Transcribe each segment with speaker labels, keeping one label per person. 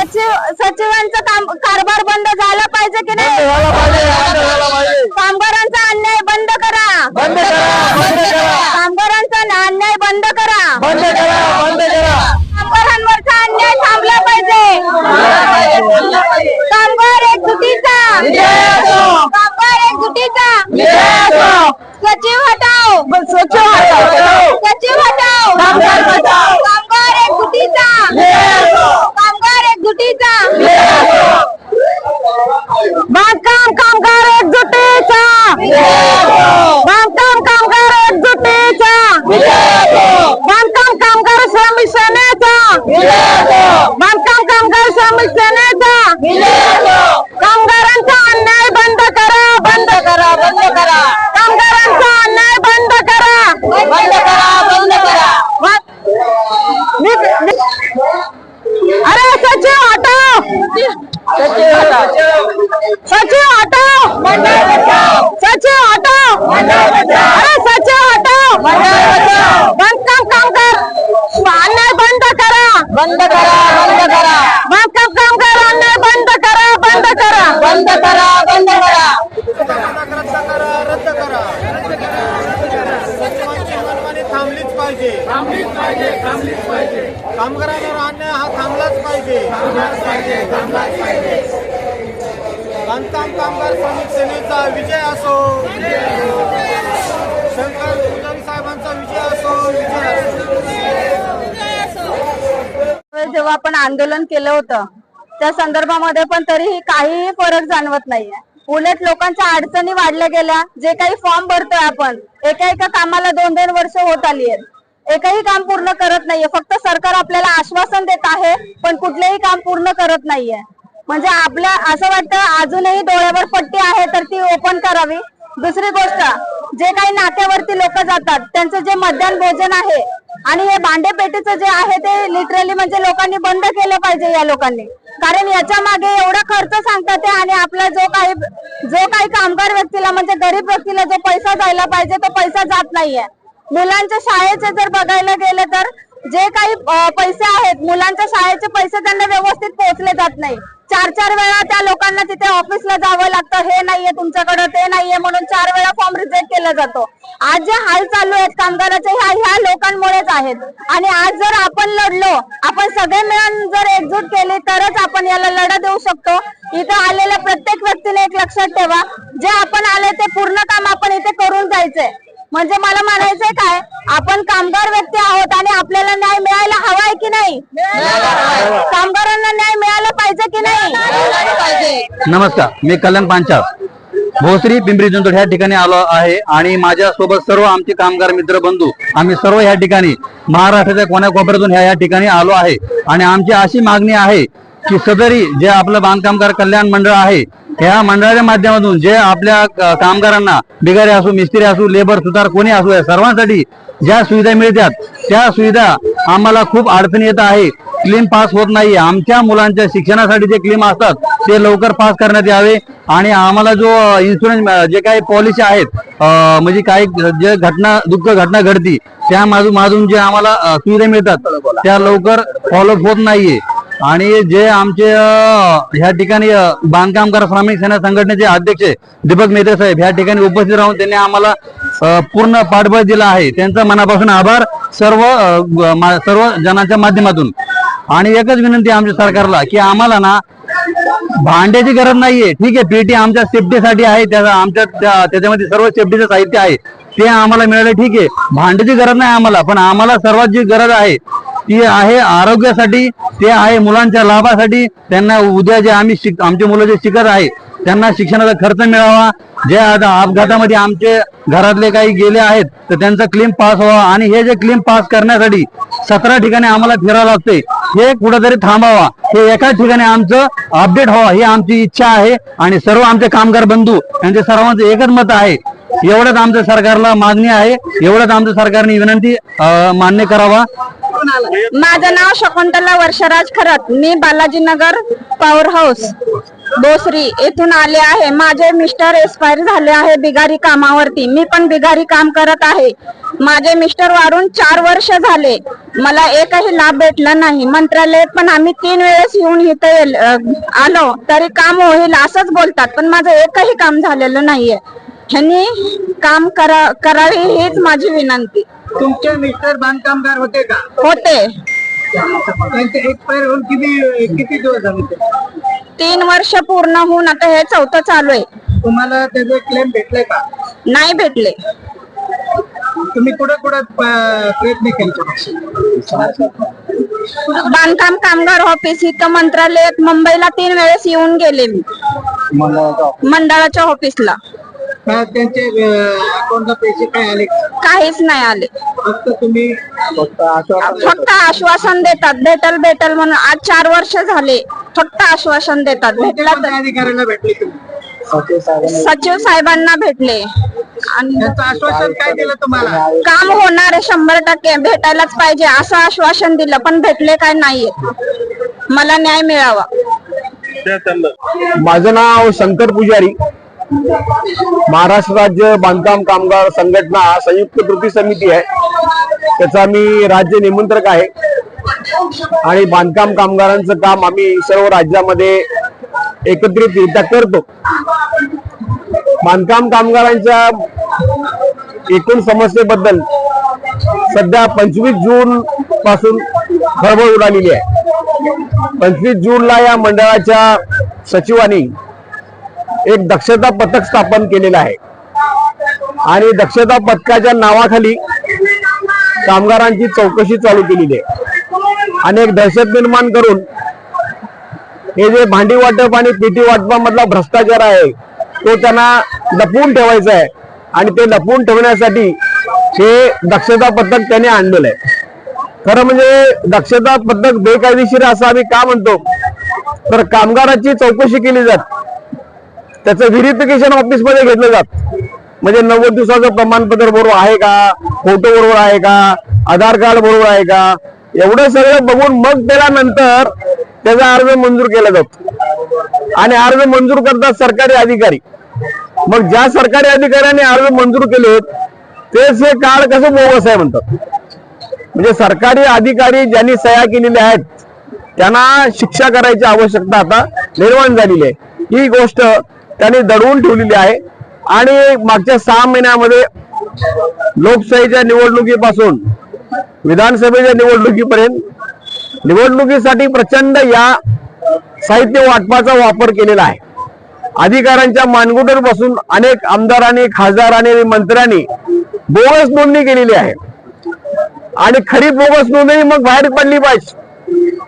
Speaker 1: सचिवांचं कारभार बंद झाला पाहिजे की नाही? कामगारांचा अन्याय बंद करा, कामगारांचा अन्याय बंद करा, कामगारांवरचा अन्याय थांबला पाहिजे. कामगार एकजुटीचा, कामगार एकजुटीचा. सचिव हटाओ, सचिव हटाओ, कामगार बचाओ. कामगार एकजुटीचा, कामगार एकजुटीचा. बांधकाम कामगार एकजुटीचा, बांधकाम कामगार एकजुटीचा, बांधकाम कामगार श्रमिक सेनेचा, बांधकाम कामगार श्रमिक सेनेचा. कामगारांचा अन्याय बंद करा, बंद करा, बंद करा. कामगारांचा अन्याय बंद करा, बंद करा, बंद करा. अरे सचिव हटाओ, सचिव हटाओ, सचिव हटाओ, सचिव हटाओ. अरे सचिव हटाओ. बांधकाम कामगार अन्याय बंद करा, बंद करा, बंद करा. बांधकाम कामगार अन्याय बंद करा, बंद करा, बंद करा, बंद करा.
Speaker 2: रद्द करा. सचिवांची मनमानी थांबलीच पाहिजे, थांबलीच पाहिजे, थांबलीच पाहिजे. कामगारांवर अन्याय हा थांबलाच पाहिजे, थांबलाच पाहिजे, थांबलाच पाहिजे. बांधकाम कामगार श्रमिक सेनेचा विजय असो, शंकर पुजारी साहेबांचा विजय असो, विजय असो.
Speaker 1: जेव्हा आपण आंदोलन केलं होतं त्या संदर्भामध्ये पण तरीही काहीही फरक जाणवत नाहीये. उलट लोकांच्या अडचणी वाढल्या गेल्या. जे काही फॉर्म भरतोय आपण, एका कामाला 2-2 वर्ष होत आली आहेत. एकही काम पूर्ण करत नाहीये. फक्त सरकार आपल्याला आश्वासन देत आहे पण कुठलेही काम पूर्ण करत नाहीये. म्हणजे आपल्या असं वाटतं अजूनही डोळ्यावर पट्टी आहे तर ती ओपन करावी. दुसरी गोष्ट, जे काही नाक्यावरती लोक जातात त्यांचं जे मध्यान्ह भोजन आहे आणि हे भांडेपेटीचं जे आहे ते लिटरली म्हणजे लोकांनी बंद केलं पाहिजे या लोकांनी. कारण याच्या मागे एवढा खर्च सांगतात ते आणि आपला जो काही कामगार व्यक्तीला म्हणजे गरीब व्यक्तीला जो पैसा जायला पाहिजे तो पैसा जात नाहीये. मुलांच्या शाळेचे जर बघायला गेले तर जे काही पैसे आहेत मुलांच्या शाळेचे पैसे त्यांना व्यवस्थित पोहोचले जात नाही. 4-4 वेळा त्या लोकांना तिथे ऑफिसला जावं लागतं. हे नाहीये तुमच्याकडे, ते नाहीये म्हणून 4 वेळा फॉर्म रिजेक्ट केला जातो. आज जे हाल चालू आहेत कामगाराचे ह्या लोकांमुळेच आहेत. आणि आज जर आपण लढलो, आपण सगळे मिळून जर एकजूट केली तरच आपण याला लढा देऊ शकतो. इथं आलेल्या प्रत्येक व्यक्तीने एक लक्षात ठेवा, जे आपण आले ते पूर्ण काम आपण इथे करून जायचंय. म्हणजे मला म्हणायचंय काय, आपण कामगार व्यक्ती आहोत आणि आपल्याला न्याय मिळायला हवाय की नाही? कामगारांना न्याय मिळाला पाहिजे की नाही?
Speaker 3: नमस्कार, मी कल्याण पांचाळ, भोसरी, पिंपरी चिंचवड ह्या ठिकाणी आलो आहे आणि माझ्या सोबत सर्व आमचे कामगार मित्र बंधू, आम्ही सर्व ह्या ठिकाणी महाराष्ट्राच्या कोण्याकोपऱ्यातून ह्या ठिकाणी आलो आहे. आणि आमची अशी मागणी आहे की सदरी जे आपलं बांधकामगार कल्याण मंडळ आहे ह्या मंडळाच्या माध्यमातून जे आपल्या कामगारांना बिगारी असो, मिस्त्री असो, लेबर सुतार कोणी असो, या सर्वांसाठी ज्या सुविधा मिळतात त्या सुविधा आम्हाला खूप अडचणी येत आहे. क्लीन पास होत नाहीये. आमच्या मुलांच्या शिक्षणासाठी जे क्लीन असतात ते लवकर पास करण्यात यावे. आणि आम्हाला जो इन्शुरन्स जे काही पॉलिसी आहेत म्हणजे काही जे दुःख घटना घडती त्या माधून जे आम्हाला सुविधा मिळतात त्या लवकर फॉलोअप होत नाहीये. आणि जे आमचे ह्या ठिकाणी बांधकामगार श्रमिक सेना संघटनेचे अध्यक्ष दीपक मेहते साहेब ह्या ठिकाणी उपस्थित राहून त्यांनी आम्हाला पूर्ण पाठबळ दिला आहे. त्यांचा मनापासून आभार सर्व जणांच्या माध्यमातून. आणि एकच विनंती आमच्या सरकारला की आम्हाला ना भांड्याची गरज नाहीये. ठीक आहे, पेटी आमच्या सेफ्टीसाठी आहे, त्याच्यामध्ये सर्व सेफ्टीचं साहित्य आहे ते आम्हाला मिळालं, ठीक आहे. भांड्याची गरज नाही आम्हाला, पण आम्हाला सर्वात जी गरज आहे ती आहे आरोग्यासाठी, ते आहे मुलांच्या लाभासाठी. त्यांना उद्या जे आमचे मुलं जे शिकत आहे त्यांना शिक्षणाचा खर्च मिळावा. जे आता अपघातामध्ये आमचे घरातले काही गेले आहेत तर त्यांचा क्लेम पास व्हावा. आणि हे जे क्लेम पास करण्यासाठी 17 ठिकाणी आम्हाला फिरावं लागतंय, हे कुठेतरी थांबावा. हे एकाच ठिकाणी आमचं अपडेट व्हावं ही आमची इच्छा आहे. आणि सर्व आमचे कामगार बंधू यांचे सर्वांचं एकच मत आहे. एवढंच आमच्या सरकारला मागणी आहे, एवढंच आमच्या सरकारने विनंती मान्य करावा.
Speaker 1: माझं नाव शकुंतला वर्षराज खरत, मी बालाजीनगर पॉवर हाऊस. बोसरी येथून आले आहे. माझे मिस्टर एक्सपायर झाले आहे बिगारी कामावरती. मी पण बिगारी काम करत आहे. माझे मिस्टर वारून 4 वर्ष झाले. मला एकही लाभ भेटला नाही. मंत्रालयात पण आम्ही 3 वेळेस येऊन इथे आलो तरी काम होईल असंच बोलतात, पण माझं एकही काम झालेलं नाहीये. ह्यांनी काम करावे हीच माझी विनंती.
Speaker 2: तुमचे मिस्टर बांधकामगार होते का?
Speaker 1: होते.
Speaker 2: त्यांचे एक्सपायर होऊन किती दिवस झाले?
Speaker 1: 3 वर्ष पूर्ण होऊन आता हे 4थं चालू आहे.
Speaker 2: तुम्हाला त्याचे क्लेम भेटले का?
Speaker 1: नाही भेटले.
Speaker 2: तुम्ही कुठे प्रयत्न केले?
Speaker 1: बांधकाम कामगार ऑफिस इथं मंत्रालयात मुंबईला 3 वेळेस येऊन गेले मी मंडळाच्या ऑफिसला.
Speaker 2: त्यांचे अकाउंटला पैसे काय आले?
Speaker 1: काहीच नाही आले.
Speaker 2: फक्त तुम्ही
Speaker 1: फक्त आश्वासन देतात भेटल म्हणून. आज 4 वर्ष झाले फक्त आश्वासन देतात. भेटला तर
Speaker 2: अधिकाऱ्याला भेटले तुम्ही?
Speaker 1: सचिव साहेबांना भेटले आणि
Speaker 2: त्याचं आश्वासन काय दिलं तुम्हाला?
Speaker 1: काम होणार आहे 100%, भेटायलाच पाहिजे असं आश्वासन दिलं, पण भेटले काय नाहीये. मला न्याय मिळावा.
Speaker 4: माझं नाव शंकर पुजारी. महाराष्ट्र राज्य बांधकाम कामगार संघटना संयुक्त कृती समिती आहे, त्याचा मी राज्य निमंत्रक आहे. आणि बांधकाम कामगारांचं काम आम्ही सर्व राज्यामध्ये एकत्रितरित्या करतो. बांधकाम कामगारांच्या एकूण समस्येबद्दल सध्या 25 जून पासून खळबळ उडालेली आहे. 25 जूनला या मंडळाच्या सचिवांनी एक दक्षता पथक स्थापन केलेलं आहे आणि दक्षता पथकाच्या नावाखाली कामगारांची चौकशी चालू केलेली आहे. अनेक दहशत निर्माण करून हे जे भांडी वाटप आणि पीटी वाटपामधला भ्रष्टाचार आहे तो त्यांना लपवून ठेवायचा आहे आणि ते लपवून ठेवण्यासाठी हे दक्षता पथक त्यांनी आणलेलं आहे. खरं म्हणजे दक्षता पथक बेकायदेशीर असं आम्ही का म्हणतो, तर कामगाराची चौकशी केली जात, त्याचं व्हेरिफिकेशन ऑफिस मध्ये घेतलं जात. म्हणजे 90 दिवसाचं प्रमाणपत्र बरोबर आहे का, फोटो बरोबर आहे का, आधार कार्ड बरोबर आहे का, एवढं सगळं बघून मग त्याला नंतर त्याचा अर्ज मंजूर केला जातो. आणि अर्ज मंजूर करतात सरकारी अधिकारी. मग ज्या सरकारी अधिकाऱ्यांनी अर्ज मंजूर केले तेच हे कार्ड कसं बोगस आहे म्हणतात. म्हणजे सरकारी अधिकारी ज्यांनी सह्या केलेल्या आहेत त्यांना शिक्षा करायची आवश्यकता आता निर्माण झालेली आहे. ही गोष्ट त्यांनी दडवून ठेवलेली आहे. आणि मागच्या 6 महिन्यामध्ये लोकशाहीच्या निवडणुकीपासून विधानसभेच्या निवडणुकीपर्यंत निवडणुकीसाठी प्रचंड या साहित्य वाटपाचा वापर केलेला आहे. अधिकाऱ्यांच्या मानगुटीवर बसून अनेक आमदारांनी, खासदारांनी, मंत्र्यांनी बोगस नोंदणी केलेली आहे. आणि खरी बोगस नोंदणी मग बाहेर पडली पाहिजे,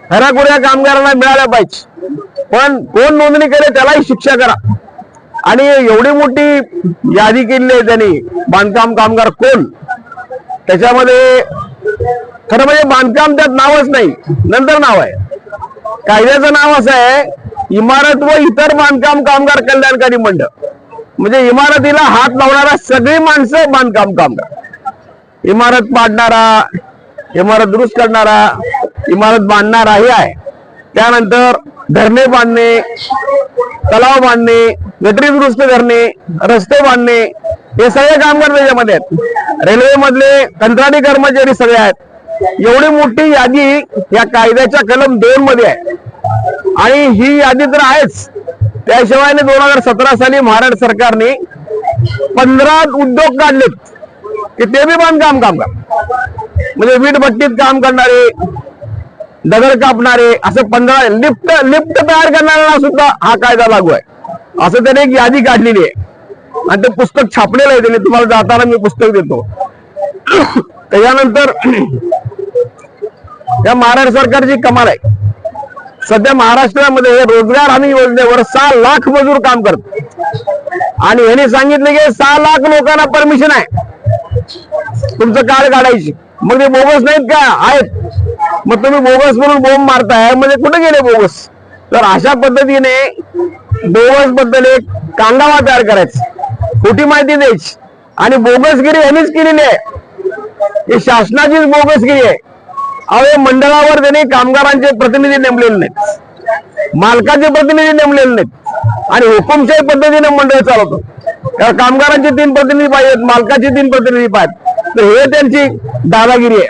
Speaker 4: खऱ्याखुऱ्या कामगारांना मिळाल्या पाहिजे. पण कोण नोंदणी केली त्यालाही शिक्षा करा. आणि एवढी मोठी यादी केलेली आहे त्यांनी, बांधकाम कामगार कोण, त्याच्यामध्ये खरं म्हणजे बांधकाम त्यात नावच नाही, नंतर नाव आहे. कायद्याचं नाव असं आहे, इमारत व इतर बांधकाम कामगार कल्याणकारी मंडळ. म्हणजे इमारतीला हात लावणारा सगळी माणसं बांधकाम कामगार. इमारत पाडणारा, इमारत दुरुस्त करणारा, इमारत बांधणारा हे आहे. त्यानंतर धरणे बांधणे, तलाव बांधणे, गटरी दुरुस्त करणे, रस्ते बांधणे, हे सगळे कामगार त्याच्यामध्ये आहेत. रेल्वे मधले कंत्राटी कर्मचारी सगळे आहेत. एवढी मोठी यादी या कायद्याच्या कलम 2 मध्ये आहे. आणि ही यादी तर आहेच, त्याशिवाय 2017 साली महाराष्ट्र सरकारने 15 उद्योग काढलेत की ते बी बांधकाम कामगार. म्हणजे वीटभट्टीत काम करणारे, दगड कापणारे, असं 15 लिफ्ट तयार करणाऱ्यांना सुद्धा हा कायदा लागू आहे. असं त्याने एक यादी काढलेली आहे. आणि ते पुस्तक छापलेलं आहे, त्याने तुम्हाला जाताना मी पुस्तक देतो. त्याच्यानंतर या महाराष्ट्र सरकारची कमाल आहे. सध्या महाराष्ट्रामध्ये रोजगार हमी योजनेवर 6 लाख मजूर काम करतात. आणि यांनी सांगितले की 6 लाख लोकांना परमिशन आहे तुमचं कार्ड काढायची. मग ते बोगस नाहीत का? आहेत. मग तुम्ही बोगस म्हणून बोंब मारताय, म्हणजे कुठे गेले बोगस? तर अशा पद्धतीने बोगस बद्दल एक कांगावा तयार करायचा, खोटी माहिती द्यायची. आणि बोगसगिरी यांनीच केलेली आहे, ही शासनाचीच बोगसगिरी आहे. अहो, मंडळावर त्यांनी कामगारांचे प्रतिनिधी नेमलेले नाहीत, मालकाचे प्रतिनिधी नेमलेले नाहीत. आणि हुकुमशाही पद्धतीने मंडळ चालवतो. कारण कामगारांचे 3 प्रतिनिधी पाहिजेत, मालकाचे 3 प्रतिनिधी पाहिजेत. तर हे त्यांची दादागिरी आहे.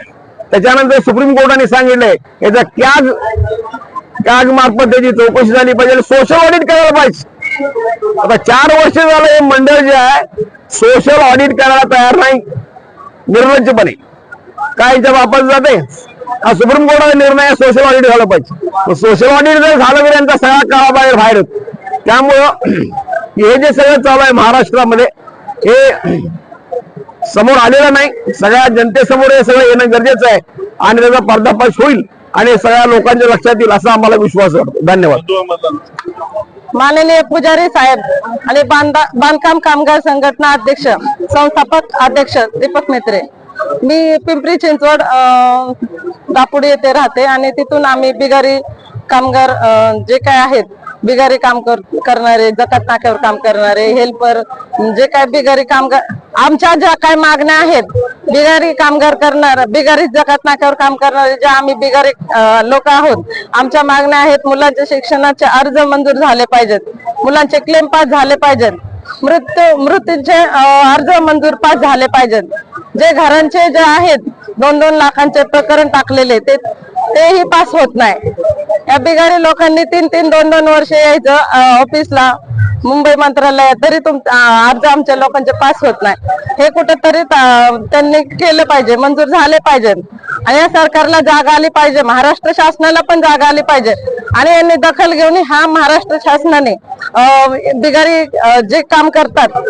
Speaker 4: त्याच्यानंतर सुप्रीम कोर्टाने सांगितलंय याचा कॅग मार्फत त्याची चौकशी झाली पाहिजे, सोशल ऑडिट करायला पाहिजे. आता 4 वर्ष झालं हे मंडळ जे आहे सोशल ऑडिट करायला तयार नाही, निर्लज्जपणे काय यांच्या बापात जाते. हा सुप्रीम कोर्टाचा निर्णय सोशल ऑडिट झालं पाहिजे. सोशल ऑडिट जर झालं तर त्यांचा सगळा काळा बाहेर येतो. त्यामुळं हे जे सगळं चालू आहे महाराष्ट्रामध्ये हे समोर आलेलं नाही, सगळ्या जनतेसमोर हे सगळं येणं गरजेचं आहे आणि त्याचा पर्दाफाश होईल आणि सगळ्या लोकांच्या लक्षात येईल असा आम्हाला विश्वास वाटतो. धन्यवाद.
Speaker 5: माननीय पुजारी साहेब आणि बांधकाम कामगार संघटना अध्यक्ष संस्थापक अध्यक्ष दीपक मेत्रे. मी पिंपरी चिंचवड दापुडी येथे राहते आणि तिथून आम्ही बिगारी कामगार जे काय आहेत, बिगारी काम करणारे, जकात नाक्यावर काम करणारे, हेल्पर, जे काय बिगारी कामगार, आमच्या ज्या काय मागण्या आहेत, बिगारी कामगार करणार, बिगारी जकात नाक्यावर काम करणारे जे आम्ही बिगारी लोक आहोत, आमच्या मागण्या आहेत. मुलांच्या शिक्षणाचे अर्ज मंजूर झाले पाहिजेत, मुलांचे क्लेम पास झाले पाहिजेत, मृत्यूचे अर्ज मंजूर पास झाले पाहिजेत. जे घरांचे जे आहेत 2-2 लाखांचे प्रकरण टाकलेले तेही पास होत नाही. या बिगारी लोकांनी 3-3, 2-2 वर्ष यायचं ऑफिसला, मुंबई मंत्रालयात, तरी अर्ज आमच्या लोकांचे पास होत नाही. हे कुठेतरी त्यांनी केलं पाहिजे, मंजूर झाले पाहिजे आणि या सरकारला जाग आली पाहिजे, महाराष्ट्र शासनाला पण जाग आली पाहिजे आणि यांनी दखल घेऊन हा महाराष्ट्र शासनाने बिगारी जे काम करतात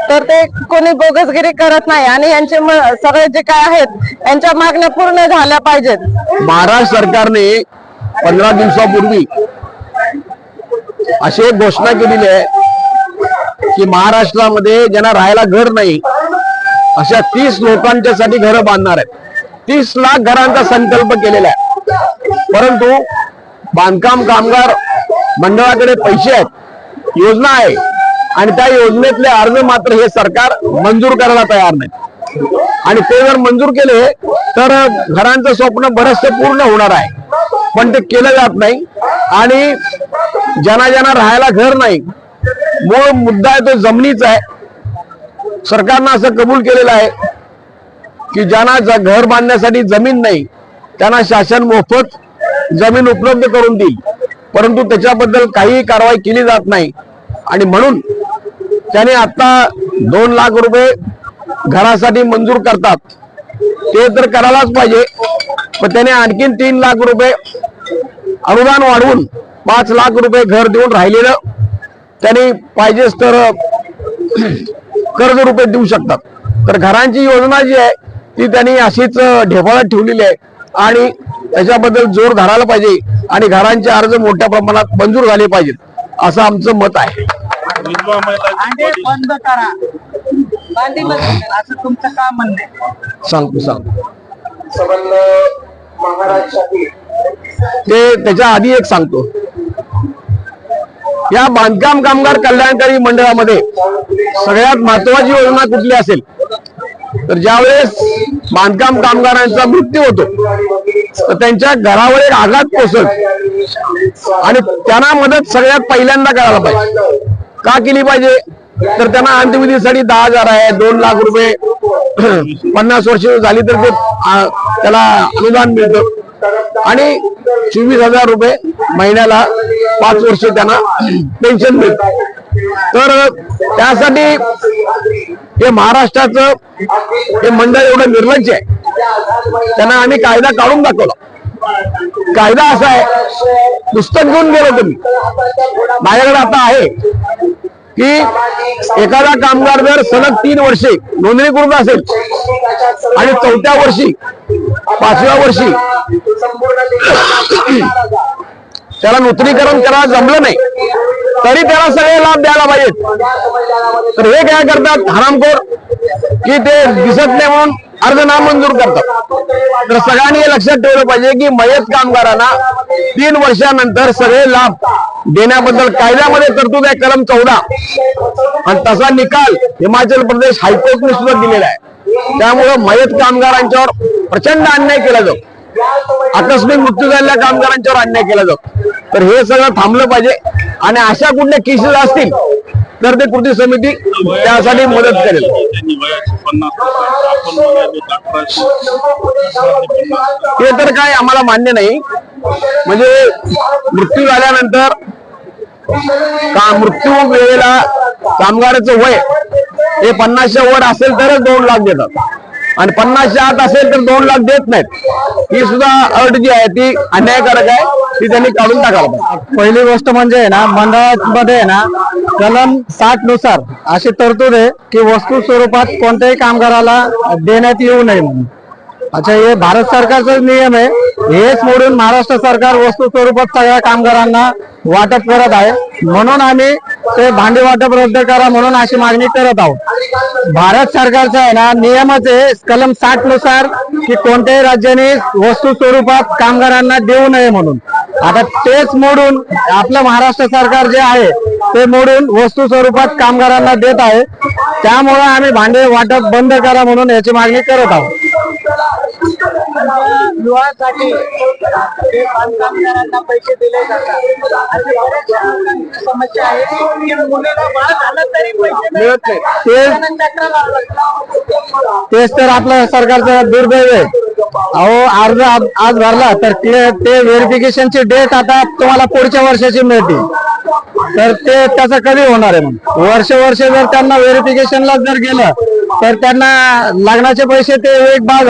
Speaker 5: तर ते कोणी बोगसगिरी करत नाही आणि यांचे सगळे जे काय आहेत यांच्या मागण्या पूर्ण झाल्या पाहिजेत.
Speaker 4: महाराष्ट्र सरकारने 15 दिवसापूर्वी अशी एक घोषणा केलेली आहे की महाराष्ट्रामध्ये ज्यांना राहायला घर नाही अशा 30 लोकांच्यासाठी घरं बांधणार आहेत. 30 लाख घरांचा संकल्प केलेला आहे. परंतु बांधकाम कामगार मंडळाकडे पैसे आहेत, योजना आहे आणि त्या योजनेतले अर्ज मात्र हे सरकार मंजूर करायला तयार नाही. आणि ते जर मंजूर केले तर घरांचं स्वप्न बरचसे पूर्ण होणार आहे, पण ते केलं जात नाही. आणि ज्यांना राहायला घर नाही, मूळ मुद्दा आहे तो जमिनीचा आहे. सरकारनं असं कबूल केलेलं आहे की ज्यांना घर बांधण्यासाठी जमीन नाही त्यांना शासन मोफत जमीन उपलब्ध करून देईल, परंतु त्याच्याबद्दल काही कारवाई केली जात नाही. आणि म्हणून त्याने आता 2 लाख रुपये घरासाठी मंजूर करतात, ते तर करायलाच पाहिजे, पण त्याने आणखीन 3 लाख रुपये अनुदान वाढवून 5 लाख रुपये घर देऊन राहिलेलं त्यांनी पाहिजेच तर कर्ज रुपये देऊ शकतात. तर घरांची योजना जी आहे ती त्यांनी अशीच ढेपाळत ठेवलेली आहे आणि त्याच्याबद्दल जोर धरायला पाहिजे आणि घरांचे अर्ज मोठ्या प्रमाणात मंजूर झाले पाहिजेत असं आमचं मत आहे.
Speaker 6: बंद करा, असं तुमचं काम म्हणणं आहे.
Speaker 4: सांगतो ते त्याच्या आधी एक सांगतो. या बांधकाम कामगार कल्याणकारी मंडळामध्ये सगळ्यात महत्वाची योजना कुठली असेल तर ज्यावेळेस बांधकाम कामगारांचा मृत्यू होतो तर त्यांच्या घरावर एक आघात पोहोचल आणि त्यांना मदत सगळ्यात पहिल्यांदा करायला पाहिजे. का केली पाहिजे तर त्यांना अंत्यविधीसाठी 10,000 आहे, 2 लाख रुपये 50 वर्ष झाली तर ते त्याला अनुदान मिळतं आणि 24,000 रुपये महिन्याला 5 वर्ष त्यांना पेन्शन मिळतं. तर त्यासाठी हे महाराष्ट्राचं हे मंडळ एवढं निर्लज्ज आहे, त्यांना आम्ही कायदा काढून दाखवला. कायदा असा आहे, पुस्तक घेऊन गेलो तुम्ही, माझ्याकडे आता आहे की एखादा कामगार जर सलग 3 वर्षे नोंदणीकृत असेल आणि 4थ्या वर्षी 5व्या वर्षी त्याला नूतनीकरण करायला जमलं नाही तरी त्याला सगळे लाभ द्यायला पाहिजेत. तर हे काय करतात हरामखोर की ते दिसत नाही म्हणून अर्ज नामंजूर करतात. तर सगळ्यांनी हे लक्षात ठेवलं पाहिजे की मयत कामगारांना 3 वर्षानंतर सगळे लाभ देण्याबद्दल कायद्यामध्ये तरतूद आहे, कलम 14, आणि तसा निकाल हिमाचल प्रदेश हायकोर्टने सुद्धा दिलेला आहे. त्यामुळं मयत कामगारांच्यावर प्रचंड अन्याय केला जातो, आकस्मिक मृत्यू झालेल्या कामगारांच्यावर अन्याय केला जातो. तर हे सगळं थांबलं पाहिजे आणि अशा कुठल्या केसेस असतील तर ते कृती समिती त्यासाठी मदत करेल.
Speaker 7: त्यांनी वयाची 50 आपण म्हणाले डॉक्टरांची
Speaker 4: हे तर काय आम्हाला मान्य नाही. म्हणजे मृत्यू झाल्यानंतर मृत्यू वेळेला कामगाराचं वय हे 50च्या वर असेल तरच 2 लाख देतात आणि 50च्या आत असेल तर 2 लाख देत नाहीत. ही सुद्धा अट जी आहे ती अन्यायकारक आहे, ती त्यांनी काढून टाकायला पाहिजे.
Speaker 3: पहिली गोष्ट म्हणजे आहे ना, मंडळामध्ये आहे ना कलम 60 नुसार अशी तरतूद आहे की वस्तू स्वरूपात कोणत्याही कामगाराला देण्यात येऊ नये म्हणून. अच्छा, हे भारत सरकारचा नियम आहे. हेच मोडून महाराष्ट्र सरकार वस्तू स्वरूपात सगळ्या कामगारांना वाटप करत आहे. म्हणून आम्ही ते भांडी वाटप रद्द करा म्हणून अशी मागणी करत आहोत. भारत सरकारचा आहे ना नियमच आहे कलम 60 नुसार की कोणत्याही राज्याने वस्तू स्वरूपात कामगारांना देऊ नये म्हणून. आता तेच मोडून आपलं महाराष्ट्र सरकार जे आहे ते मोडून वस्तू स्वरूपात कामगारांना देत आहे. त्यामुळे आम्ही भांडे वाटप बंद करा म्हणून याची मागणी करत आहोत.
Speaker 6: गृहासाठी ते बांधकामदारांना पैसे दिले जातात. अशी बऱ्याचशा लोकांची समस्या आहे की मुलीला बाळ झालं तरी पैसे मिळत नाही.
Speaker 3: तेच तर आपलं सरकारचं दुर्दैव आहे. अहो, अर्ज आज भरला तर ते व्हेरिफिकेशनची डेट आता तुम्हाला पुढच्या वर्षाची मिळते. तर ते त्याचं कधी होणार आहे? मग वर्ष जर त्यांना व्हेरिफिकेशनला जर गेलं तर त्यांना लग्नाचे पैसे ते एक बाळ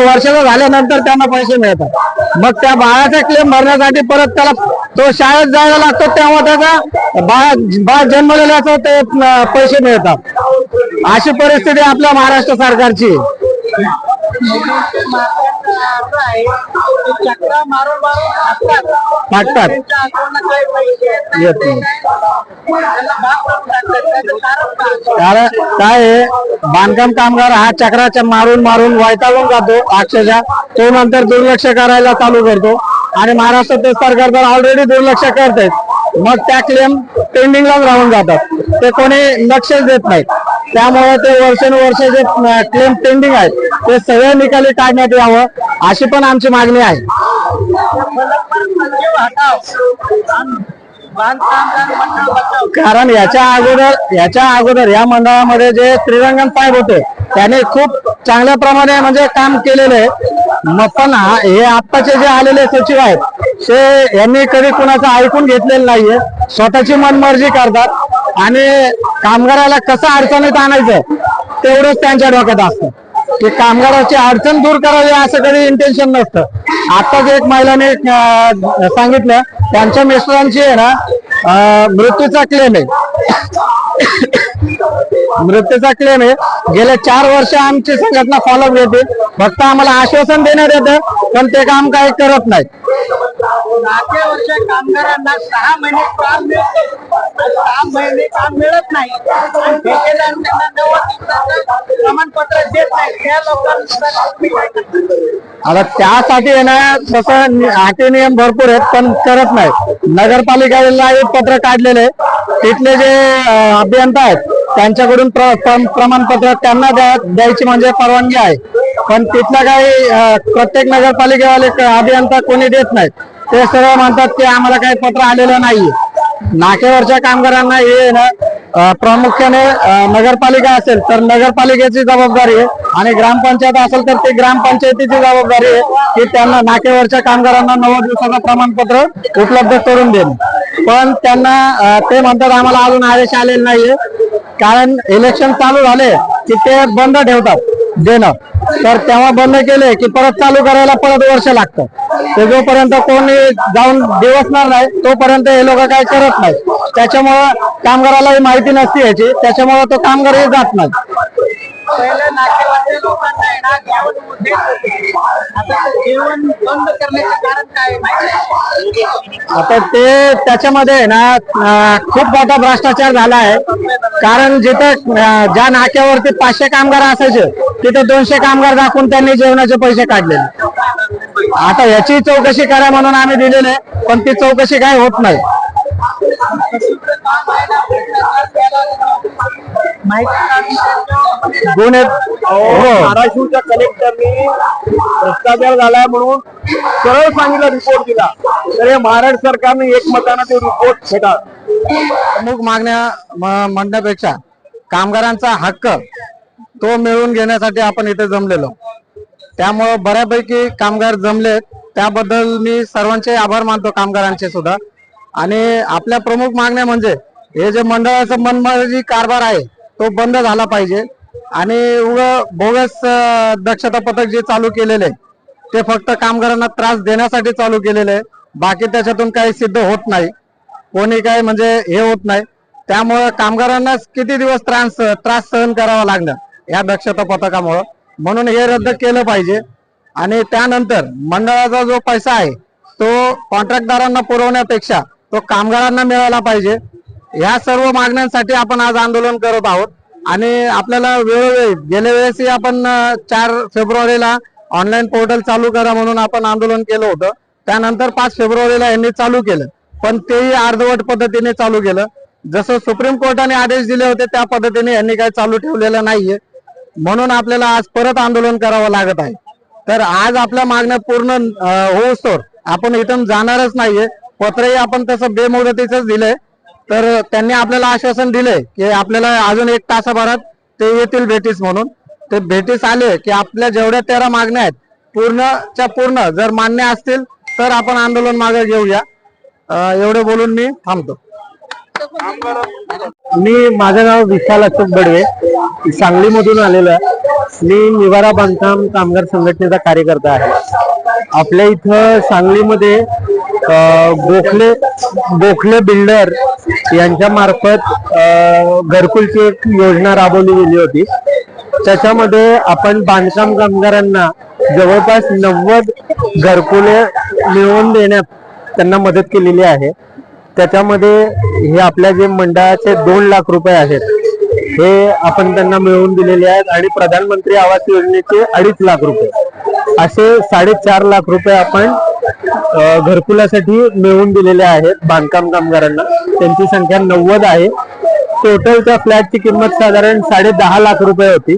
Speaker 3: वर्षाचा झाल्यानंतर त्यांना पैसे मिळतात. मग त्या बाळाचा क्लेम भरण्यासाठी परत त्याला तो शाळेत जायला लागतो, तेव्हा त्याचा बाळ जन्मलेल्याचा ते पैसे मिळतात. अशी परिस्थिती आपल्या महाराष्ट्र सरकारची.
Speaker 6: चक्रा मारून
Speaker 3: फाटतात येत नाही. कारण काय आहे, बांधकाम कामगार हा चक्राच्या मारून वैतागून जातो अक्षरशः. तो नंतर दुर्लक्ष करायला चालू करतो आणि महाराष्ट्र सरकार तर ऑलरेडी दुर्लक्ष करते. मग त्या क्लेम पेंडिंगलाच राहून जातात, ते कोणी लक्षच देत नाही. त्यामुळे ते वर्षानुवर्ष जे क्लेम पेंडिंग आहेत ते सगळे निकाली काढण्यात यावं अशी पण आमची मागणी आहे. कारण याच्या अगोदर या मंडळामध्ये जे त्रिरंगन साहेब होते त्याने खूप चांगल्या प्रमाणे म्हणजे काम केलेलं आहे. मग पण हे आत्ताचे जे आलेले सचिव आहेत ते यांनी कधी कुणाचं ऐकून घेतलेलं नाहीये. स्वतःची मनमर्जी करतात आणि कामगाराला कसं अडचणीत आणायचं तेवढंच त्यांच्या डोक्यात असतं की कामगाराची अडचण दूर करावी असं कधी इंटेन्शन नसतं. आताच एक महिलाने सांगितलं त्यांच्या मिस्टरांची आहे ना मृत्यूचा क्लेम आहे. गेल्या 4 वर्ष आमची संघटना फॉलोअप घेते. फक्त आम्हाला आश्वासन देण्यात येतं पण ते काम काही करत नाहीत.
Speaker 6: मागच्या वर्षी कामगारांना 6 महिने काम मिळते, 6 महिने काम मिळत नाही आणि ठेकेदार त्यांना 90 दिवसाचं प्रमाणपत्र देत नाही. त्या लोकांना
Speaker 3: आता त्यासाठी आहे ना तसं अटी नियम भरपूर आहेत पण करत नाही. नगरपालिकेला एक पत्र काढलेले तिथले जे अभियंता आहेत त्यांच्याकडून प्रमाणपत्र त्यांना द्यायची म्हणजे परवानगी आहे. पण तिथला काही प्रत्येक नगरपालिकेवाले अभियंता कोणी देत नाहीत. ते सरळ म्हणतात की आम्हाला काही पत्र आलेलं नाहीये. नाक्यावरच्या कामगारांना हे ना प्रामुख्याने नगरपालिका असेल तर नगरपालिकेची जबाबदारी आहे आणि ग्रामपंचायत असेल तर ती ग्रामपंचायतीची जबाबदारी आहे की त्यांना नाक्यावरच्या कामगारांना 90 दिवसाचं प्रमाणपत्र उपलब्ध करून देणे. पण त्यांना ते म्हणतात आम्हाला अजून आदेश आलेले नाहीये. कारण इलेक्शन चालू झाले की ते बंद ठेवतात देणं. तर तेव्हा बंद केले की परत चालू करायला परत वर्ष लागतं. ते जोपर्यंत कोणी जाऊन दिवसणार नाही तोपर्यंत हे लोक काय करत नाही. त्याच्यामुळं कामगारालाही माहिती नसते याची, त्याच्यामुळे तो कामगारही जात नाही.
Speaker 6: पहिल्या नाक्यावरच्या लोकांना जेवण देत होते, आता जेवण बंद करण्याचे कारण काय माहिती?
Speaker 3: आता ते त्याच्यामध्ये आहे ना खूप मोठा भ्रष्टाचार झाला आहे. कारण जिथे ज्या नाक्यावरती 500 कामगार असायचे तिथे 200 कामगार दाखवून त्यांनी जेवणाचे पैसे काढलेले. आता याची चौकशी करा म्हणून आम्ही दिलेले पण ती चौकशी काय होत नाही.
Speaker 4: दोन आहेत धाराशिवच्या कलेक्टरनी भ्रष्टाचार झालाय म्हणून सरळ सांगितलं, रिपोर्ट दिला, तर हे महाराष्ट्र सरकारने एकमतानं ते रिपोर्ट फेटाळ.
Speaker 8: प्रमुख मागण्या म्हणण्यापेक्षा कामगारांचा हक्क तो मिळवून घेण्यासाठी आपण इथे जमलेलो. त्यामुळं बऱ्यापैकी कामगार जमलेत, त्याबद्दल मी सर्वांचे आभार मानतो, कामगारांचे सुद्धा. आणि आपल्या प्रमुख मागण्या म्हणजे हे जे मंडळाचं मनमानी कारभार आहे तो बंद झाला पाहिजे. आणि बोगस दक्षता पथक जे चालू केलेले ते फक्त कामगारांना त्रास देण्यासाठी चालू केलेले आहे, बाकी त्याच्यातून काही सिद्ध होत नाही, कोणी काय म्हणजे हे होत नाही. त्यामुळे कामगारांना किती दिवस त्रास सहन करावा लागणार या दक्षता पथकामुळं. म्हणून हे रद्द केलं पाहिजे. आणि त्यानंतर मंडळाचा जो पैसा आहे तो कॉन्ट्रॅक्टदारांना पुरवण्यापेक्षा तो कामगारांना मिळाला पाहिजे. या सर्व मागण्यांसाठी आपण आज आंदोलन करत आहोत. आणि आपल्याला वेळोवेळी गेल्या वेळेसही आपण 4 फेब्रुवारीला ऑनलाईन पोर्टल चालू करा म्हणून आपण आंदोलन केलं होतं. त्यानंतर 5 फेब्रुवारीला यांनी चालू केलं, पण तेही अर्धवट पद्धतीने चालू केलं. जसं सुप्रीम कोर्टाने आदेश दिले होते त्या पद्धतीने यांनी काही चालू ठेवलेलं नाहीये. म्हणून आपल्याला आज परत आंदोलन करावं लागत आहे. तर आज आपल्या मागण्या पूर्ण होऊस्तोवर आपण इथून जाणारच नाहीये. पत्रही आपण तसं बेमुदतीच दिलंय. तर त्यांनी आपल्याला आश्वासन दिलंय की आपल्याला अजून 1 तासाभरात ते येतील भेटीस म्हणून. ते भेटीस आले की आपल्या जेवढ्या 13 मागण्या आहेत पूर्णच्या पूर्ण जर मान्य असतील तर आपण आंदोलन मागे घेऊया. एवढे बोलून मी थांबतो.
Speaker 4: माझं नाव विशाल अशोक बडवे, सांगलीमधून आलेलो आहे. मी निवारा बांधकाम कामगार संघटनेचा कार्यकर्ता आहे. आपल्या इथं सांगलीमध्ये गोखले बिल्डर यांच्या मार्फत घरकुलची एक योजना राबवली गेली होती. त्याच्यामध्ये आपण बांधकाम कामगारांना जवळपास 90 घरकुले मिळवून देण्यात त्यांना मदत केलेली आहे. त्याच्यामध्ये हे आपल्या जे मंडळाचे 2 लाख रुपये आहेत हे आपण त्यांना मिळवून दिलेले आहेत. आणि प्रधानमंत्री आवास योजनेचे 2.5 लाख रुपये असे 4.5 लाख रुपये आपण घरकुलासाठी मिळवून दिलेले आहेत बांधकाम कामगारांना. त्यांची संख्या 90 आहे. टोटल त्या फ्लॅटची किंमत साधारण 10.5 लाख रुपये होती.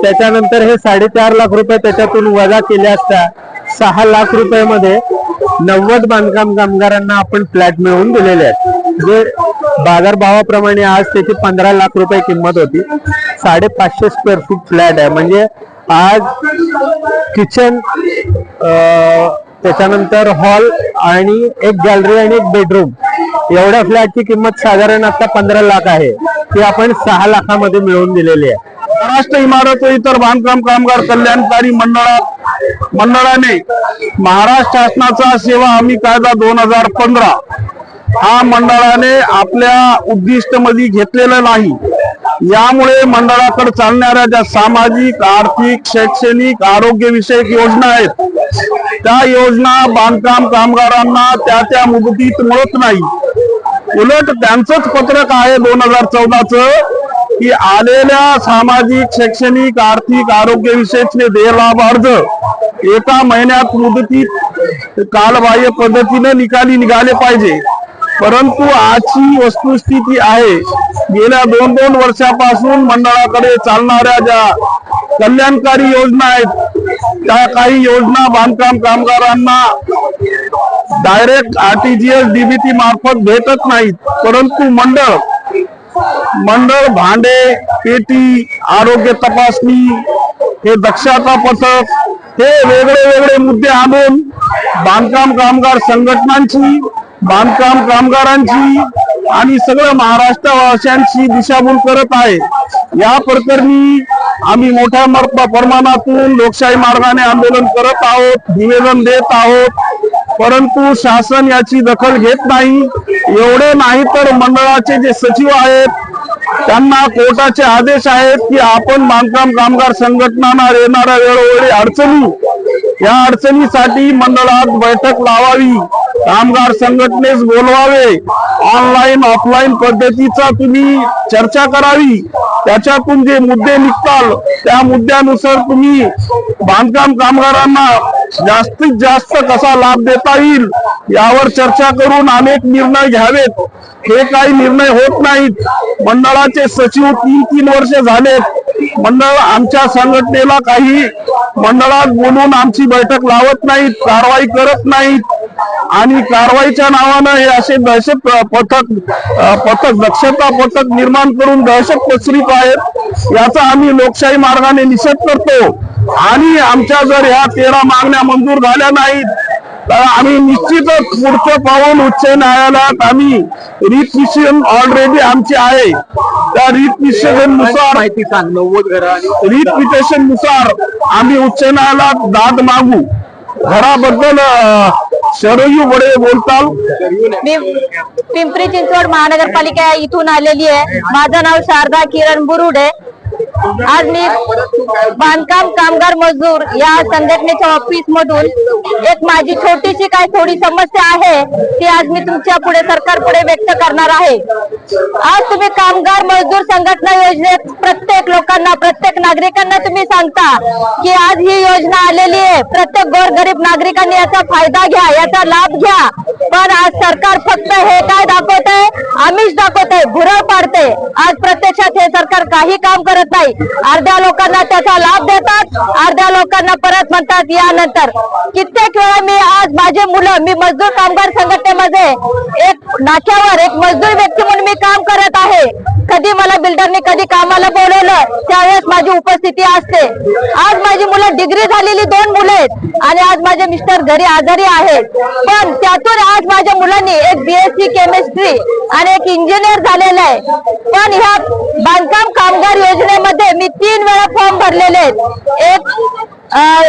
Speaker 4: त्याच्यानंतर हे 4.5 लाख रुपये त्याच्यातून वजा केले असता 6 लाख रुपये मध्ये 90 बांधकाम कामगारांना आपण फ्लॅट मिळवून दिलेले आहेत. जे बाजारभावाप्रमाणे आज त्याची 15 लाख रुपये किंमत होती. 550 स्क्वेअर फूट फ्लॅट आहे. म्हणजे आज किचन, त्याच्यानंतर हॉल आणि एक गॅलरी आणि एक बेडरूम एवढ्या फ्लॅटची किंमत साधारण आता 15 लाख आहे. ती आपण 6 लाखामध्ये मिळवून दिलेली आहे.
Speaker 7: महाराष्ट्र इमारत व इतर बांधकाम कामगार कल्याणकारी मंडळाने महाराष्ट्र शासनाचा सेवा हमी कायदा 2015 हा मंडळाने आपल्या उद्दिष्ट मध्ये घेतलेला नाही. यामुळे मंडळाकडे चालणाऱ्या ज्या सामाजिक, आर्थिक, शैक्षणिक, आरोग्य विषयक योजना आहेत त्या योजना बांधकाम कामगारांना त्या मुदतीत मिळत नाही. उलट त्यांचंच पत्रक आहे 2014चं की आलेल्या सामाजिक, शैक्षणिक, आर्थिक, आरोग्य विषयीचे देयलाभ अर्ज 1 महिन्यात मुदतीत कालबाह्य पद्धतीने निघाले पाहिजे. परंतु आजची वस्तुस्थिती आहे गेल्या 2 वर्षापासून मंडळाकडे चालणाऱ्या ज्या कल्याणकारी योजना आहेत त्या काही योजना बांधकाम कामगारांना डायरेक्ट RTGS DBT मार्फत भेटत नाहीत. परंतु मंडळ भांडे, पेटी, आरोग्य तपासणी, हे दक्षता पथक, हे वेगळे मुद्दे आणून बांधकाम कामगार संघटनांची, बांधकाम कामगारांची आणि सगळ्या महाराष्ट्रवासियांची दिशाभूल करत आहे. या प्रकरणी आम्ही मोठ्या प्रमाणातून लोकशाही मार्गाने आंदोलन करत आहोत, निवेदन देत आहोत. परंतु शासन याची दखल घेत नाही. एवढे नाही तर मंडळाचे जे सचिव आहेत त्यांना कोर्टाचे आदेश आहेत की आपण बांधकाम कामगार संघटनांना येणाऱ्या वेळोवेळी या अडचणीसाठी मंडळात बैठक लावावी, कामगार संघटनेस बोलवावे, ऑनलाईन ऑफलाईन पद्धतीचा तुम्ही चर्चा करावी. त्याच्यातून जे मुद्दे निघताल त्या मुद्द्यानुसार तुम्ही बांधकाम कामगारांना जास्तीत जास्त कसा लाभ देता येईल यावर चर्चा करून अनेक निर्णय घ्यावेत. हे काही निर्णय होत नाहीत. मंडळाचे सचिव 3 वर्ष झालेत. मंडळ आमच्या संघटनेला काही मंडळात बोलून आमची बैठक लावत नाहीत, कारवाई करत नाहीत आणि कारवाईच्या नावानं हे असे दहशत पथक दक्षता पथक निर्माण करून दहशत पसरवित आहेत. याचा आम्ही लोकशाही मार्गाने निषेध करतो आणि आमच्या जर ह्या 13 मागण्या मंजूर झाल्या नाहीत तर आम्ही निश्चितच पुढचं पाऊल उच्च न्यायालयात आम्ही रीट पिटिशन ऑलरेडी आमची आहे. त्या रीट पिटिशन नुसार रीट पिटिशन नुसार आम्ही उच्च न्यायालयात दाद मागू. घराबद्दल शरयू बडे बोलताल.
Speaker 1: मी पिंपरी चिंचवड महानगरपालिका इथून आलेली आहे. माझं नाव शारदा किरण बुरुडे. आज मी बांधकाम कामगार मजदूर या संघटनेच्या ऑफिस मधून एक माझी छोटीशी काय थोडी समस्या आहे ती आज मी तुमच्या पुढे सरकार पुढे व्यक्त करणार आहे. आज तुम्ही कामगार मजदूर संघटना योजनेत प्रत्येक लोकांना प्रत्येक नागरिकांना तुम्ही सांगता की आज ही योजना आलेली आहे, प्रत्येक गोरगरीब नागरिकांनी याचा फायदा घ्या, याचा लाभ घ्या. पण आज सरकार फक्त हे काय दाखवत आहे, आमिष दाखवत आहे, भुरळ पाडते. आज प्रत्यक्षात हे सरकार काही काम करत नाही. अर्ध्या लोकांना त्याचा लाभ देतात, अर्ध्या लोकांना परत म्हणतात यानंतर. कित्येक वेळा मी आज माझे मुलं, मी मजदूर कामगार संघटनेमध्ये एक नाक्यावर एक मजदूर व्यक्ती म्हणून मी काम करत आहे. कधी मला बिल्डरने कधी कामाला बोलवलं त्यावेळेस माझी उपस्थिती असते. आज माझी मुलं डिग्री झालेली 2 मुलं आहेत आणि आज माझे मिस्टर घरी आजारी आहेत. पण त्यातून आज माझ्या मुलांनी एक BSc केमिस्ट्री आणि एक इंजिनियर झालेलं आहे. पण ह्या बांधकाम कामगार योजनेमध्ये मी 3 वेळा फॉर्म भरलेले आहेत.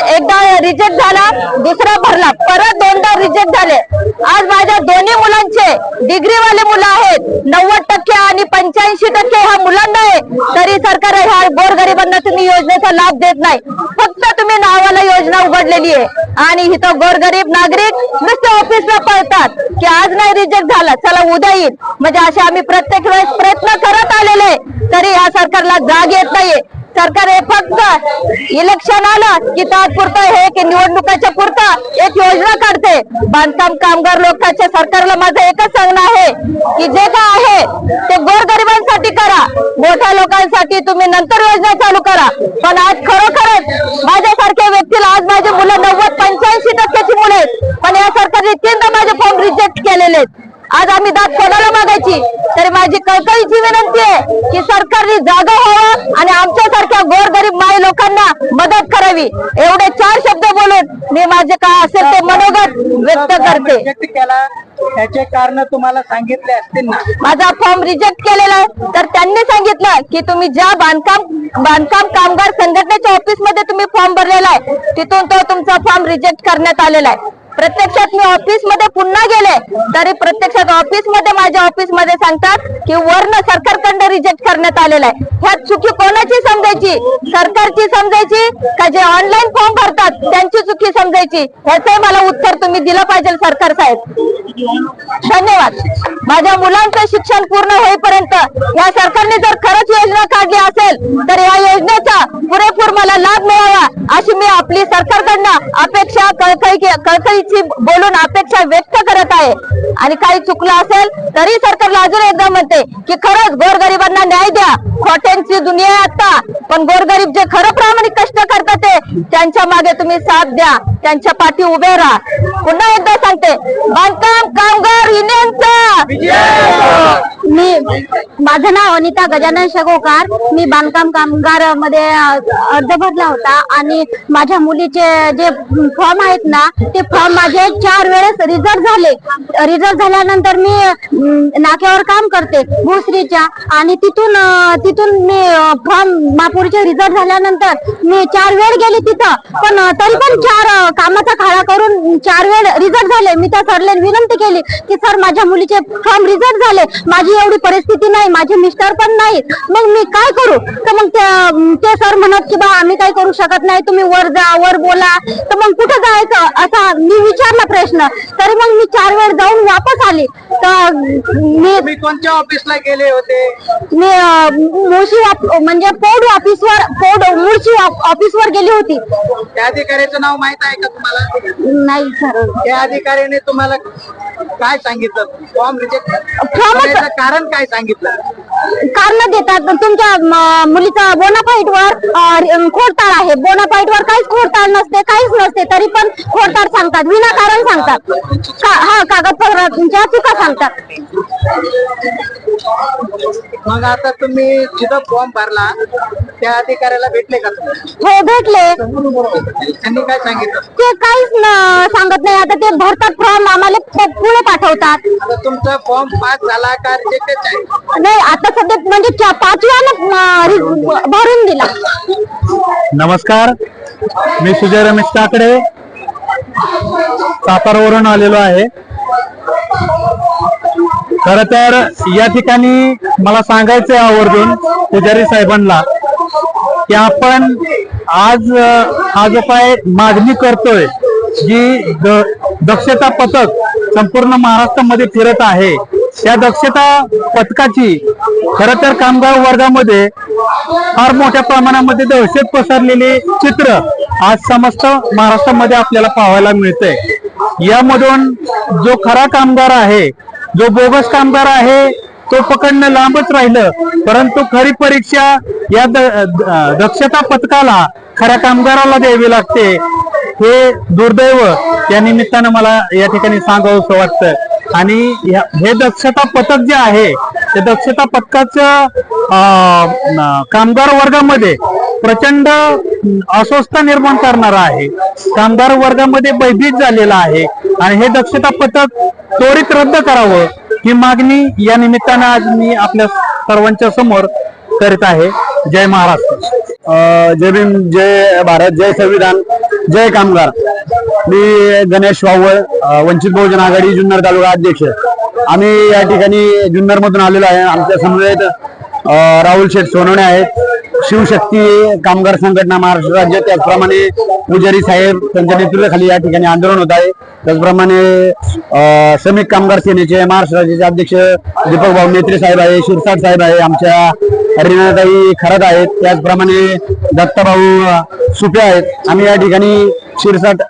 Speaker 1: एकदा रिजेक्ट झाला, दुसरा भरला, परत 2दा रिजेक्ट झाले. आज माझ्या दोन्ही मुलांचे डिग्रीवाले मुलं आहेत. 90% आणि 85% ह्या मुलांना आहे. तरी सरकार ह्या गोरगरिबांना तुम्ही योजनेचा लाभ देत नाही. फक्त तुम्ही नावाला योजना उघडलेली आहे आणि इथं गोरगरीब नागरिक नुसते ऑफिसला पळतात की आज नाही रिजेक्ट झाला, चला उद्या येईल. म्हणजे असे आम्ही प्रत्येक वेळेस प्रयत्न करत आलेले तरी या सरकारला जाग येत नाहीये. सरकार हे फक्त इलेक्शन आलं की तात्पुरतं हे निवडणुकाच्या पुरतं एक योजना काढते. बांधकाम कामगार लोकांच्या सरकारला माझं एकच सांगणं आहे की जे काय आहे ते गोरगरिबांसाठी करा, मोठ्या लोकांसाठी तुम्ही नंतर योजना चालू करा. पण आज खरोखरच माझ्यासारख्या व्यक्तीला आज माझे मुलं 90-85% मुलं आहेत. पण या सरकारने 3दा माझे फॉर्म रिजेक्ट केलेले आहेत. आज आम्ही दाद कोणाला मागायची? तरी माझी कळकळीची विनंती आहे की सरकारने जागा व्हावं आणि आमच्यासारख्या गोरगरीब माई लोकांना मदत करावी. एवढे 4 शब्द बोलून मी माझे काय असेल ते मनोगत व्यक्त करते.
Speaker 6: रिजेक्ट केला त्याचे कारण तुम्हाला सांगितले असतील ना?
Speaker 1: माझा फॉर्म रिजेक्ट केलेला आहे तर त्यांनी सांगितलं की तुम्ही ज्या बांधकाम कामगार संघटनेच्या ऑफिस मध्ये तुम्ही फॉर्म भरलेला आहे तिथून तो तुमचा फॉर्म रिजेक्ट करण्यात आलेला आहे. प्रत्यक्षात मी ऑफिस मध्ये पुन्हा गेले तरी प्रत्यक्षात ऑफिस मध्ये माझ्या ऑफिस मध्ये सांगतात की वर्ण सरकारकडनं रिजेक्ट करण्यात आलेला आहे. ह्यात चुकी कोणाची समजायची? सरकारची समजायची का जे ऑनलाईन फॉर्म भरतात त्यांची चुकी समजायची? ह्याचंही मला उत्तर तुम्ही दिलं पाहिजे सरकार साहेब. धन्यवाद. माझ्या मुलांचं शिक्षण पूर्ण होईपर्यंत या सरकारने जर खरंच योजना काढली असेल तर या योजनेचा पुरेपूर मला लाभ मिळावा अशी मी आपली सरकारकडनं अपेक्षा कळकळीची बोलून अपेक्षा व्यक्त करत आहे. आणि काही चुकलं असेल तरी सरकारला अजून एकदा म्हणते की खरंच गोरगरिबांना न्याय द्या. खोट्यांची दुनिया आहे आता, पण गोरगरीब जे खरं प्रामाणिक कष्ट करतात ते त्यांच्या मागे तुम्ही साथ द्या, त्यांच्या पाठी उभे राहा. पुन्हा एकदा सांगते, बांधकाम कामगार युनियनचा माझं नाव अनिता गजानन शगोकार. मी बांधकाम कामगार मध्ये अर्ज भरला होता आणि माझ्या मुलीचे जे फॉर्म आहेत ना ते फॉर्म माझे 4 वेळेस रिझल्ट झाले. रिझल्ट झाल्यानंतर मी नाक्यावर काम करते भोसरीच्या आणि तिथून मी फॉर्म महापूरचे रिझल्ट झाल्यानंतर मी 4 वेळ गेले तिथं. पण तरी पण 4 कामाचा खाडा करून 4 वेळ रिझल्ट झाले. मी त्या सरला विनंती केली की सर माझ्या मुलीचे फॉर्म रिझल्ट झाले, माझी एवढी परिस्थिती नाही, माझे मिस्टर पण नाहीत, मग मी काय करू? तर मग ते सर म्हणत की बा आम्ही काय करू शकत नाही, तुम्ही वर जा, वर बोला. तर मग कुठं जायचं असा मी विचारला प्रश्न. तरी मग मी 4 वेळ जाऊन वापस आली. तर
Speaker 6: तुम्ही कोणत्या ऑफिसला गेले होते?
Speaker 1: मी मुळशी म्हणजे मुळशी ऑफिसवर गेली होती.
Speaker 6: त्या अधिकाऱ्याचं नाव माहित आहे का तुम्हाला?
Speaker 1: नाही सर.
Speaker 6: त्या अधिकाऱ्याने तुम्हाला काय सांगितलं? फॉर्म रिजेक्ट करण्याचं कारण काय सांगितलं?
Speaker 1: कारण देतात तुमच्या मुलीचा बोनाफाईट वर खोडताळ आहे. बोनाफाईट वर काहीच खोडताळ नसते, काहीच नसते, तरी पण खोडताळ सांगतात, विनाकारण सांगतात. हा, कागदपत्रांच्या चुका सांगतात.
Speaker 6: मग आता तुम्ही जिथं फॉर्म भरला त्या अधिकाऱ्याला भेटले का तुम्ही?
Speaker 1: हो, भेटले.
Speaker 6: त्यांनी काय सांगितलं?
Speaker 1: ते काहीच सांगत नाही. आता ते भरतात फॉर्म, आम्हाला पुढे पाठवतात.
Speaker 6: आता तुमचा फॉर्म पास झाला का रिजेक्टच आहे?
Speaker 1: नाही, आता सध्या म्हणजे 5व्यानं भरून दिला.
Speaker 7: नमस्कार, मी सुजय रमेश काकडे सातारावरून आलेलो आहे. खर तर या ठिकाणी मला सांगायचं आहे आवर्जून पुजारी साहेबांना की आपण आज हा जो काय मागणी करतोय, जी दक्षता पथक संपूर्ण महाराष्ट्रामध्ये फिरत आहे, त्या दक्षता पथकाची खर तर कामगार वर्गामध्ये फार मोठ्या प्रमाणामध्ये दहशत पसरलेले चित्र आज समस्त महाराष्ट्रामध्ये आपल्याला पाहायला मिळतंय. यामधून जो खरा कामगार आहे, जो बोगस कामगार आहे, तो पकडणं लांबच राहिलं, परंतु खरी परीक्षा या दक्षता पथकाला खऱ्या कामगाराला द्यावी लागते. हे दुर्दैव या निमित्तानं मला या ठिकाणी सांगावंसं वाटतं. आणि हे दक्षता पथक जे आहे, ते दक्षता पथकाचं कामगार वर्गामध्ये प्रचंड अस्वस्थता निर्माण करणारा आहे. कामगार वर्गामध्ये भयभीत झालेला आहे आणि हे दक्षता पथक त्वरित रद्द करावं ही मागणी या निमित्तानं आज मी आपल्या सर्वांच्या समोर करीत आहे. जय महाराष्ट्र.
Speaker 4: जय भीम, जय भारत, जय संविधान, जय कामगार. मी गणेश वावळ, वंचित बहुजन आघाडी जुन्नर तालुका अध्यक्ष. आम्ही या ठिकाणी जुन्नर मधून आलेलो आहे. आमच्या समवेत राहुल शेठ सोनवणे आहेत, शिवशक्ती कामगार संघटना महाराष्ट्र राज्य, त्याचप्रमाणे पुजारी साहेब त्यांच्या नेतृत्वाखाली या ठिकाणी आंदोलन होत आहे. त्याचप्रमाणे श्रमिक कामगार सेनेचे महाराष्ट्र राज्याचे अध्यक्ष दीपक भाऊ मेत्रे साहेब आहे, शिरसाट साहेब आहे, आमच्या हरिनाताई खरत आहेत, त्याचप्रमाणे दत्ताभाऊ सुपे आहेत. आम्ही या ठिकाणी शिरसाट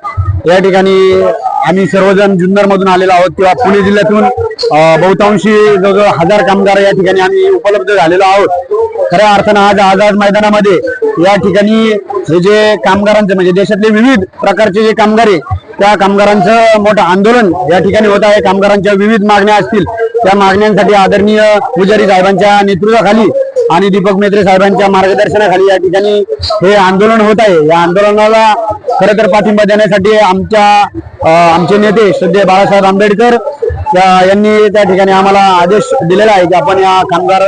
Speaker 4: या ठिकाणी आम्ही सर्वजण जुन्नर मधून आलेलो आहोत किंवा पुणे जिल्ह्यातून बहुतांशी जवळजवळ 1000 कामगार या ठिकाणी आम्ही उपलब्ध झालेलो आहोत. खऱ्या अर्थानं आज आझाद मैदानामध्ये या ठिकाणी हे जे कामगारांचं म्हणजे देशातले विविध प्रकारचे जे कामगार आहे, त्या कामगारांचं मोठं आंदोलन या ठिकाणी होत आहे. कामगारांच्या विविध मागण्या असतील, त्या मागण्यांसाठी आदरणीय पुजारी साहेबांच्या नेतृत्वाखाली आणि दीपक मेत्रे साहेबांच्या मार्गदर्शनाखाली या ठिकाणी हे आंदोलन होत आहे. या आंदोलनाला खरं तर पाठिंबा देण्यासाठी आमचे नेते श्रद्धेय बाळासाहेब आंबेडकर यांनी त्या ठिकाणी आम्हाला आदेश दिलेला आहे की आपण या कामगार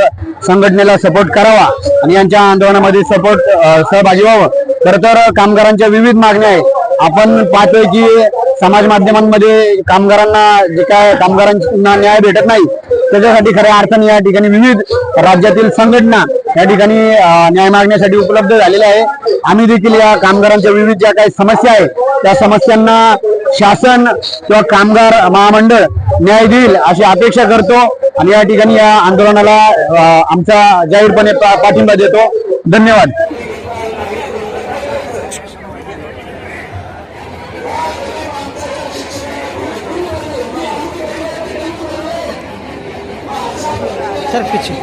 Speaker 4: संघटनेला सपोर्ट करावा आणि यांच्या आंदोलनामध्ये सहभागी व्हावं. खरं तर कामगारांच्या विविध मागण्या आहेत. आपण पाहतोय की समाज माध्यमांमध्ये कामगारांना जे काय कामगारांना न्याय भेटत नाही, त्याच्यासाठी खऱ्या अर्थाने या ठिकाणी विविध राज्यातील संघटना या ठिकाणी न्याय मागण्यासाठी उपलब्ध झालेल्या आहे. आम्ही देखील या कामगारांच्या विविध ज्या काही समस्या आहेत, त्या समस्यांना शासन किंवा कामगार महामंडळ न्याय देईल अशी अपेक्षा करतो आणि या ठिकाणी या आंदोलनाला आमचा जाहीरपणे पाठिंबा देतो. धन्यवाद.
Speaker 6: सर पीछे